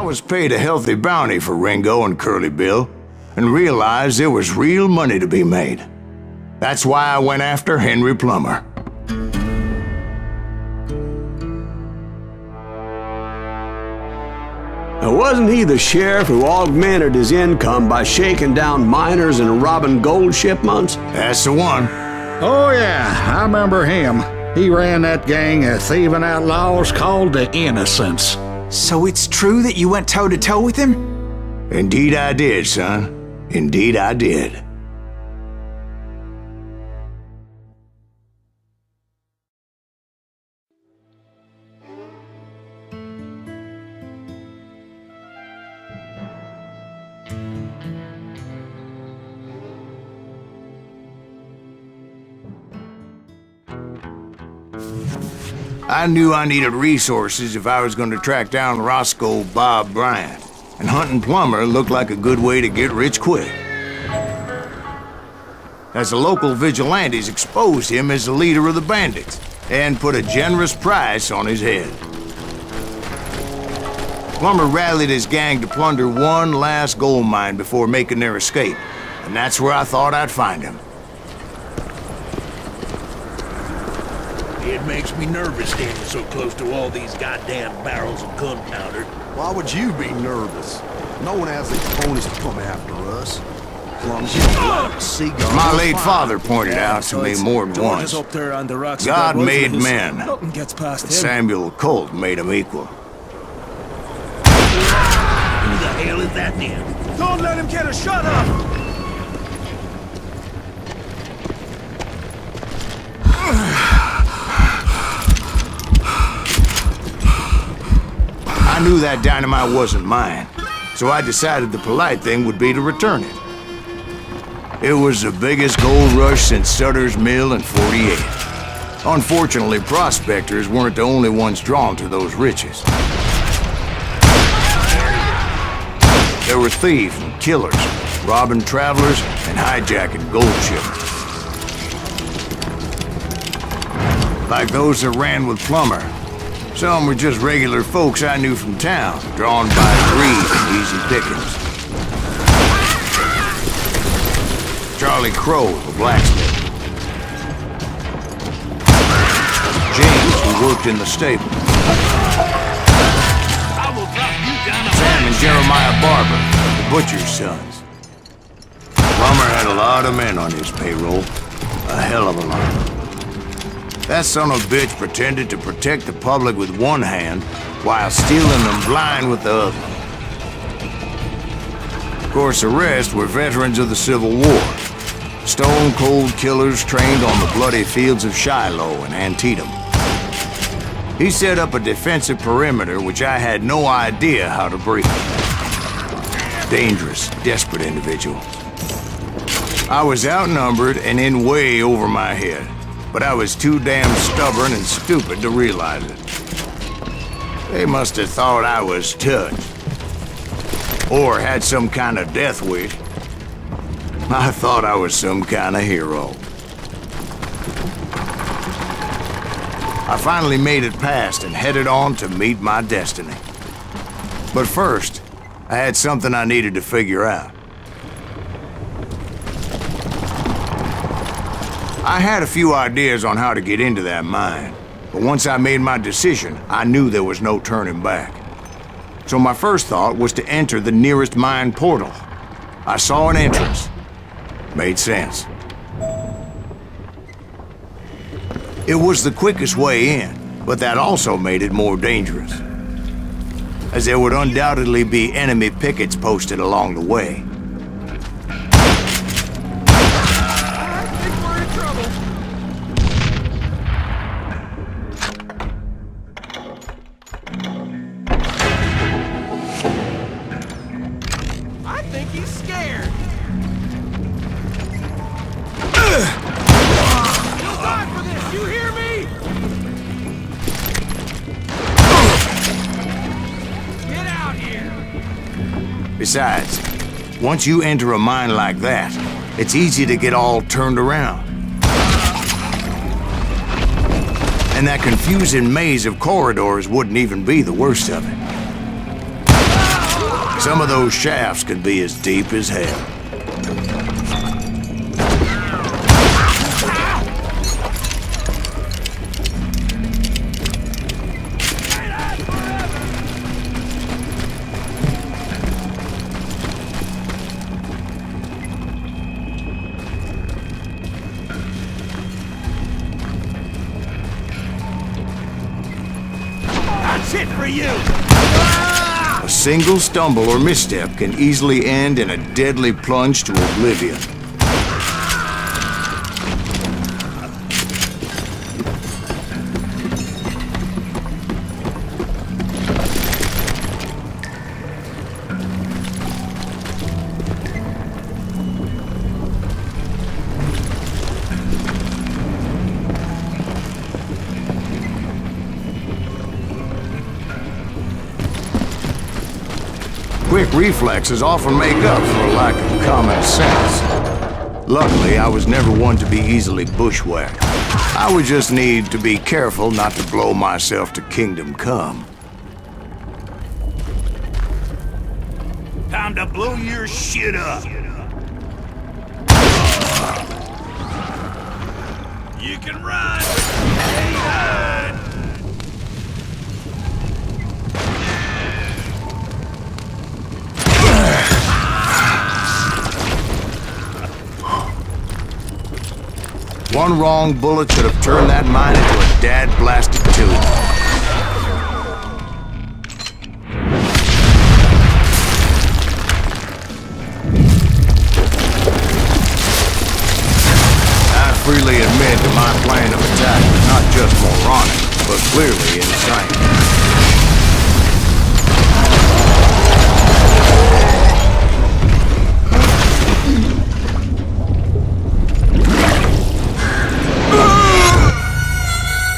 I was paid a healthy bounty for Ringo and Curly Bill, and realized there was real money to be made. That's why I went after Henry Plummer. Now, wasn't he the sheriff who augmented his income by shaking down miners and robbing gold shipments? That's the one. Oh yeah, I remember him. He ran that gang of thieving outlaws called the Innocents. So it's true that you went toe-to-toe with him? Indeed I did, son. Indeed I did. I knew I needed resources if I was going to track down Roscoe Bob Bryant, and hunting Plummer looked like a good way to get rich quick. As the local vigilantes exposed him as the leader of the bandits, and put a generous price on his head. Plummer rallied his gang to plunder one last gold mine before making their escape, and that's where I thought I'd find him. It makes me nervous standing so close to all these goddamn barrels of gunpowder. Why would you be nervous? No one has the cojones to come after us. As long as you My late father pointed out to me more than once. God made men, but Samuel Colt made them equal. Who the hell is that then? Don't let him get a shot up! I knew that dynamite wasn't mine, so I decided the polite thing would be to return it. It was the biggest gold rush since Sutter's Mill in '48. Unfortunately, prospectors weren't the only ones drawn to those riches. There were thieves and killers, robbing travelers and hijacking gold ships. Like those that ran with Plummer. Some were just regular folks I knew from town, drawn by greed and easy pickings. Charlie Crow, the blacksmith. James, who worked in the stable. Sam and Jeremiah Barber, the butcher's sons. Plummer had a lot of men on his payroll. A hell of a lot. That son of a bitch pretended to protect the public with one hand while stealing them blind with the other. Of course, the rest were veterans of the Civil War. Stone-cold killers trained on the bloody fields of Shiloh and Antietam. He set up a defensive perimeter which I had no idea how to breach. Dangerous, desperate individuals. I was outnumbered and in way over my head. But I was too damn stubborn and stupid to realize it. They must have thought I was touched. Or had some kind of death wish. I thought I was some kind of hero. I finally made it past and headed on to meet my destiny. But first, I had something I needed to figure out. I had a few ideas on how to get into that mine, but once I made my decision, I knew there was no turning back. So my first thought was to enter the nearest mine portal. I saw an entrance. Made sense. It was the quickest way in, but that also made it more dangerous, as there would undoubtedly be enemy pickets posted along the way. Besides, once you enter a mine like that, it's easy to get all turned around. And that confusing maze of corridors wouldn't even be the worst of it. Some of those shafts could be as deep as hell. That's it for you! A single stumble or misstep can easily end in a deadly plunge to oblivion. Quick reflexes often make up for a lack of common sense. Luckily, I was never one to be easily bushwhacked. I would just need to be careful not to blow myself to kingdom come. Time to blow your shit up! You can run! Stay hide! One wrong bullet could have turned that mine into a dad-blasted tomb. I freely admit that my plan of attack was not just moronic, but clearly insane.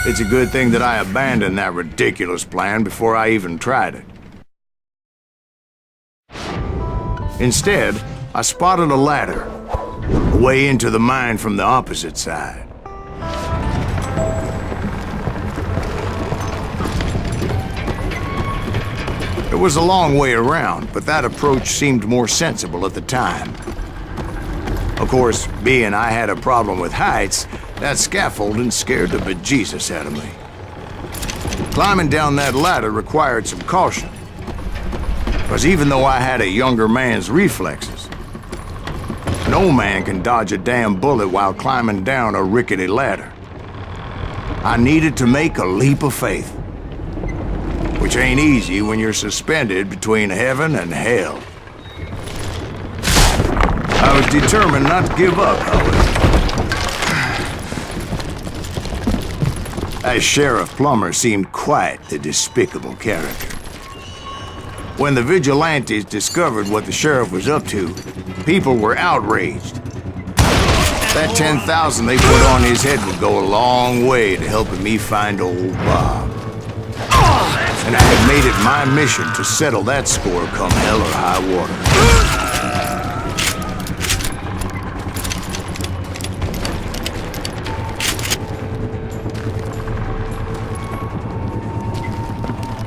It's a good thing that I abandoned that ridiculous plan before I even tried it. Instead, I spotted a ladder, a way into the mine from the opposite side. It was a long way around, but that approach seemed more sensible at the time. Of course, being I had a problem with heights, that scaffolding scared the bejesus out of me. Climbing down that ladder required some caution. Because even though I had a younger man's reflexes, no man can dodge a damn bullet while climbing down a rickety ladder. I needed to make a leap of faith, which ain't easy when you're suspended between heaven and hell. I was determined not to give up, however. That Sheriff Plummer seemed quite the despicable character. When the vigilantes discovered what the sheriff was up to, people were outraged. That 10,000 they put on his head would go a long way to helping me find old Bob. And I had made it my mission to settle that score come hell or high water.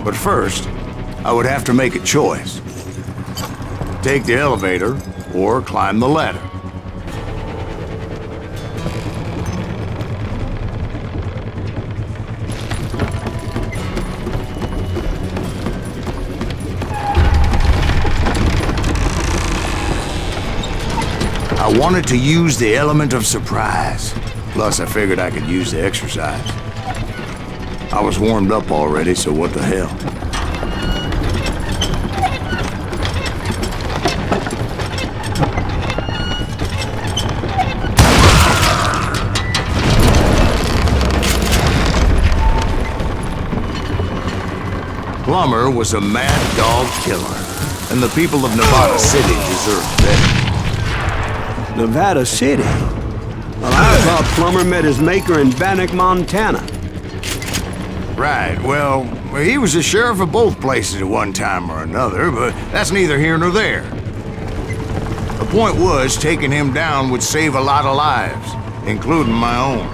But first, I would have to make a choice. Take the elevator or climb the ladder. I wanted to use the element of surprise. Plus, I figured I could use the exercise. I was warmed up already, so what the hell? Plummer was a mad dog killer, and the people of Nevada City deserved better. Nevada City? Well, I thought Plummer met his maker in Bannock, Montana. Right, well, he was the sheriff of both places at one time or another, but that's neither here nor there. The point was, taking him down would save a lot of lives, including my own.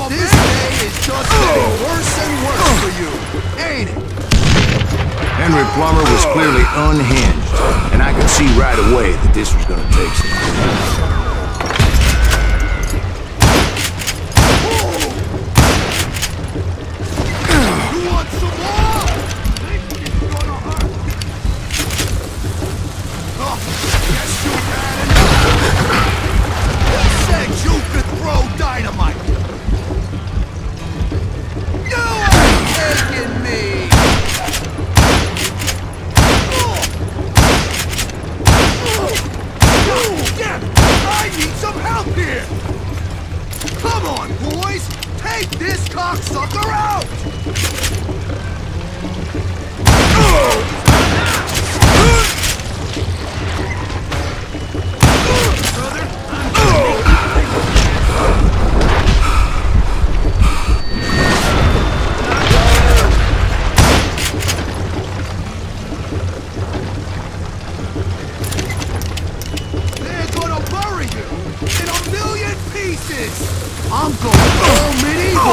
This day is just getting worse and worse for you, ain't it? Henry Plummer was clearly unhinged, and I could see right away that this was gonna take some. I'm going all medieval!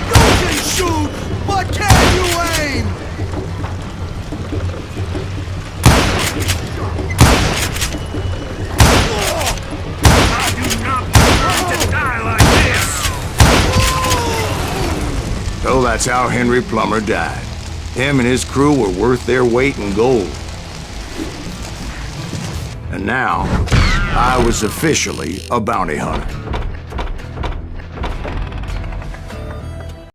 You can shoot, but can you aim? So that's how Henry Plummer died. Him and his crew were worth their weight in gold. And now, I was officially a bounty hunter.